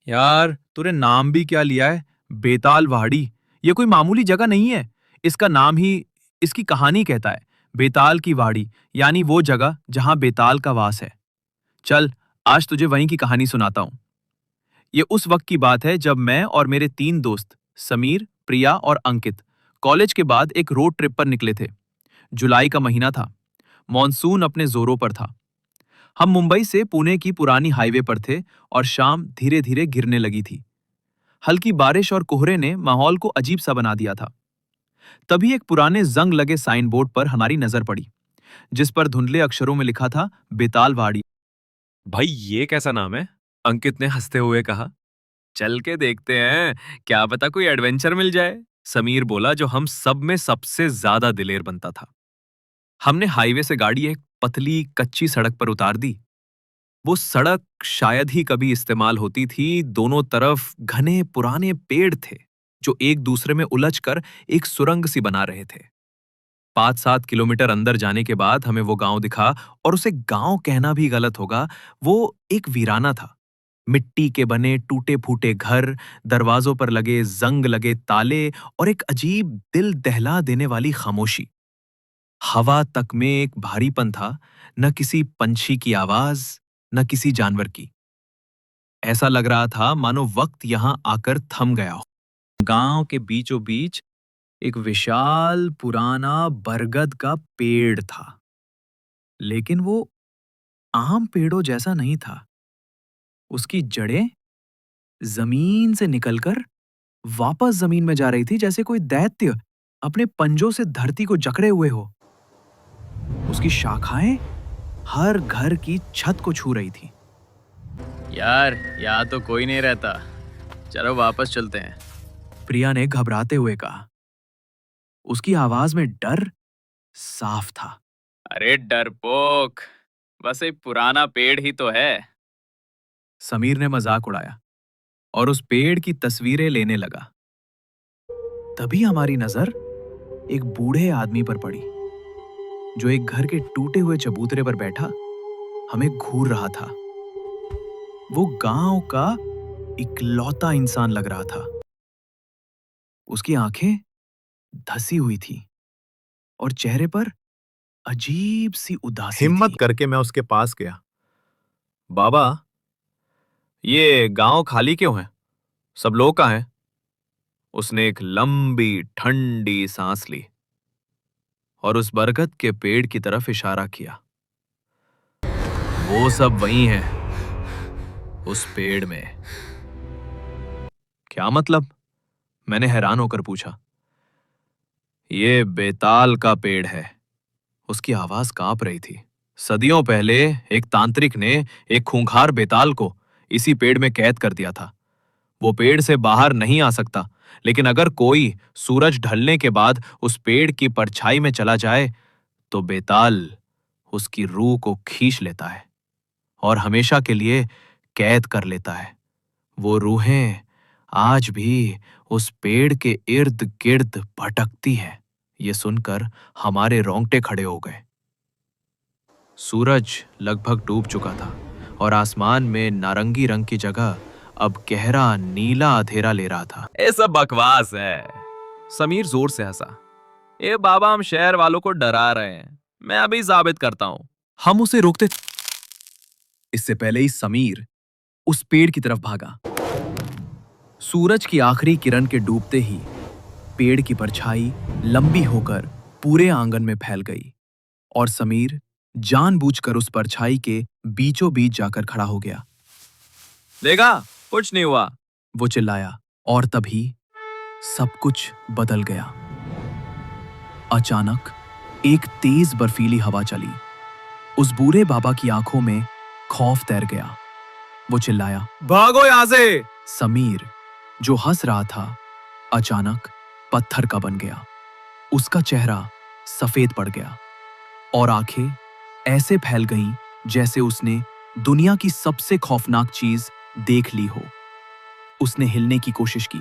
यार तूने नाम भी क्या लिया है? बेताल वहाड़ी। ये कोई मामूली जगह नहीं है। इसका नाम ही इसकी कहानी कहता है। बेताल की वाड़ी, यानी वो जगह जहां बेताल का वास है। चल, आज तुझे वहीं की कहानी सुनाता हूं। ये उस वक्त की बात है जब मैं और मेरे 3 दोस्त समीर, प्रिया और अंकित कॉलेज के बाद एक रोड ट्रिप पर निकले थे। जुलाई का महीना था। मॉनसून अपने जोरों पर था। हम मुंबई से पुणे की पुरानी हाईवे पर थे और शाम धीरे धीरे गिरने लगी थी। हल्की बारिश और कोहरे ने माहौल को अजीब सा बना दिया था। तभी एक पुराने जंग लगे साइन बोर्ड पर हमारी नजर पड़ी, जिस पर धुंधले अक्षरों में लिखा था बेतालवाड़ी। भाई ये कैसा नाम है? अंकित ने हंसते हुए कहा। चल के देखते हैं, क्या पता कोई एडवेंचर मिल जाए। समीर बोला, जो हम सब में सबसे ज्यादा दिलेर बनता था। हमने हाईवे से गाड़ी एक पतली कच्ची सड़क पर उतार दी। वो सड़क शायद ही कभी इस्तेमाल होती थी। दोनों तरफ घने पुराने पेड़ थे जो एक दूसरे में उलझकर एक सुरंग सी बना रहे थे। 5-7 किलोमीटर अंदर जाने के बाद हमें वो गांव दिखा, और उसे गांव कहना भी गलत होगा। वो एक वीराना था। मिट्टी के बने टूटे फूटे घर, दरवाजों पर लगे जंग लगे ताले और एक अजीब दिल दहला देने वाली खामोशी। हवा तक में एक भारीपन था, न किसी पंछी की आवाज, न किसी जानवर की। ऐसा लग रहा था मानो वक्त यहां आकर थम गया हो। गांव के बीचों बीच एक विशाल पुराना बरगद का पेड़ था, लेकिन वो आम पेड़ों जैसा नहीं था। उसकी जड़ें जमीन से निकलकर वापस जमीन में जा रही थी, जैसे कोई दैत्य अपने पंजों से धरती को जकड़े हुए हो। उसकी शाखाएं हर घर की छत को छू रही थी। यार, यहाँ तो कोई नहीं रहता। चलो वापस चलते हैं, प्रिया ने घबराते हुए कहा। उसकी आवाज में डर साफ था। अरे डरपोक, बस एक पुराना पेड़ ही तो है। समीर ने मजाक उड़ाया और उस पेड़ की तस्वीरें लेने लगा। तभी हमारी नजर एक बूढ़े आदमी पर पड़ी, जो एक घर के टूटे हुए चबूतरे पर बैठा हमें घूर रहा था। वो गांव का इकलौता इंसान लग रहा था। उसकी आंखें धसी हुई थी और चेहरे पर अजीब सी उदासी हिम्मत थी। करके मैं उसके पास गया। बाबा, ये गांव खाली क्यों है? सब लोग कहाँ हैं? उसने एक लंबी ठंडी सांस ली और उस बरगद के पेड़ की तरफ इशारा किया। वो सब वही हैं, उस पेड़ में। क्या मतलब? मैंने हैरान होकर पूछा। ये बेताल का पेड़ है। उसकी आवाज कांप रही थी। सदियों पहले एक तांत्रिक ने एक खूंखार बेताल को इसी पेड़ में कैद कर दिया था। वो पेड़ से बाहर नहीं आ सकता, लेकिन अगर कोई सूरज ढलने के बाद उस पेड़ की परछाई में चला जाए तो बेताल उसकी रूह को खींच लेता है और हमेशा के लिए कैद कर लेता है। वो रूहें आज भी उस पेड़ के इर्द गिर्द भटकती हैं। ये सुनकर हमारे रोंगटे खड़े हो गए। सूरज लगभग डूब चुका था और आसमान में नारंगी रंग की जगह अब गहरा नीला अंधेरा ले रहा था। ये सब बकवास है। समीर जोर से हंसा। ये बाबा, हम शहर वालों को डरा रहे हैं। मैं अभी साबित करता हूं। हम उसे रोकते। इससे पहले ही समीर उस पेड़ की तरफ भागा। सूरज की आखिरी किरण के डूबते ही पेड़ की परछाई लंबी होकर पूरे आंगन में फैल गई और समीर जानबूझकर उस परछाई के बीचों बीच जाकर खड़ा हो गया। देखा, कुछ नहीं हुआ। वो चिल्लाया और तभी सब कुछ बदल गया। अचानक एक तेज बर्फीली हवा चली। उस बूढ़े बाबा की आंखों में खौफ तैर गया। वो चिल्लाया, भागो यहां से। समीर, जो हंस रहा था, अचानक पत्थर का बन गया। उसका चेहरा सफेद पड़ गया और आंखें ऐसे फैल गईं जैसे उसने दुनिया की सबसे खौफनाक चीज देख ली हो। उसने हिलने की कोशिश की,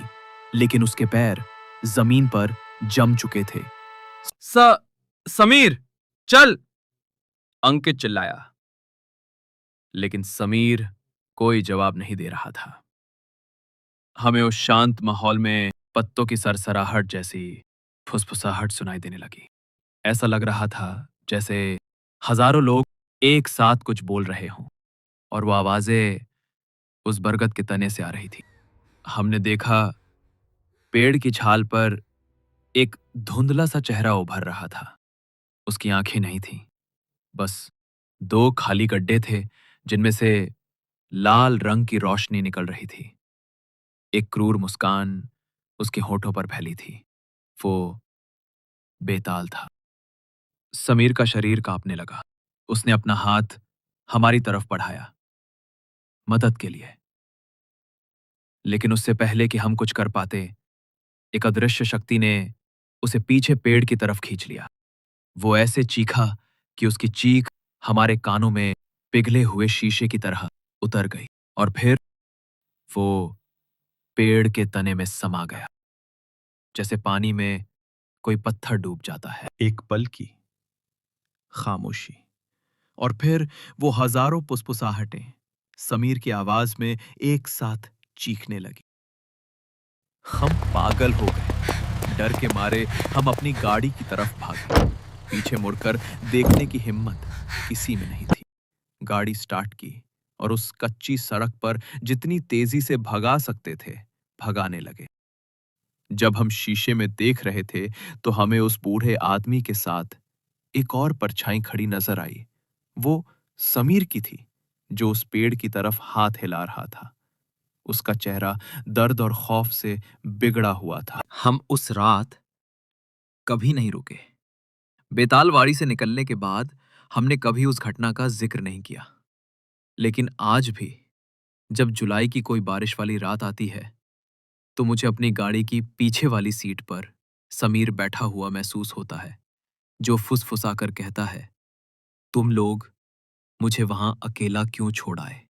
लेकिन उसके पैर जमीन पर जम चुके थे। स समीर, चल। अंकित चिल्लाया, लेकिन समीर कोई जवाब नहीं दे रहा था। हमें उस शांत माहौल में पत्तों की सरसराहट जैसी फुसफुसाहट सुनाई देने लगी। ऐसा लग रहा था जैसे हजारों लोग एक साथ कुछ बोल रहे हों और वो आवाजें उस बरगद के तने से आ रही थी। हमने देखा पेड़ की छाल पर एक धुंधला सा चेहरा उभर रहा था। उसकी आंखें नहीं थीं, बस दो खाली गड्ढे थे जिनमें से लाल रंग की रोशनी निकल रही थी। एक क्रूर मुस्कान उसके होठों पर फैली थी। वो बेताल था। समीर का शरीर कांपने लगा। उसने अपना हाथ हमारी तरफ बढ़ाया, मदद के लिए। लेकिन उससे पहले कि हम कुछ कर पाते, एक अदृश्य शक्ति ने उसे पीछे पेड़ की तरफ खींच लिया। वो ऐसे चीखा कि उसकी चीख हमारे कानों में पिघले हुए शीशे की तरह उतर गई और फिर वो पेड़ के तने में समा गया, जैसे पानी में कोई पत्थर डूब जाता है। एक पल की खामोशी और फिर वो हजारों फुसफुसाहटें समीर की आवाज में एक साथ चीखने लगी। हम पागल हो गए। डर के मारे हम अपनी गाड़ी की तरफ भागे। पीछे मुड़कर देखने की हिम्मत किसी में नहीं थी। गाड़ी स्टार्ट की और उस कच्ची सड़क पर जितनी तेजी से भगा सकते थे, भगाने लगे। जब हम शीशे में देख रहे थे तो हमें उस बूढ़े आदमी के साथ एक और परछाई खड़ी नजर आई। वो समीर की थी, जो उस पेड़ की तरफ हाथ हिला रहा था। उसका चेहरा दर्द और खौफ से बिगड़ा हुआ था। हम उस रात कभी नहीं रुके। बेतालवाड़ी से निकलने के बाद हमने कभी उस घटना का जिक्र नहीं किया। लेकिन आज भी जब जुलाई की कोई बारिश वाली रात आती है तो मुझे अपनी गाड़ी की पीछे वाली सीट पर समीर बैठा हुआ महसूस होता है, जो फुसफुसा कर कहता है, तुम लोग मुझे वहां अकेला क्यों छोड़ आए?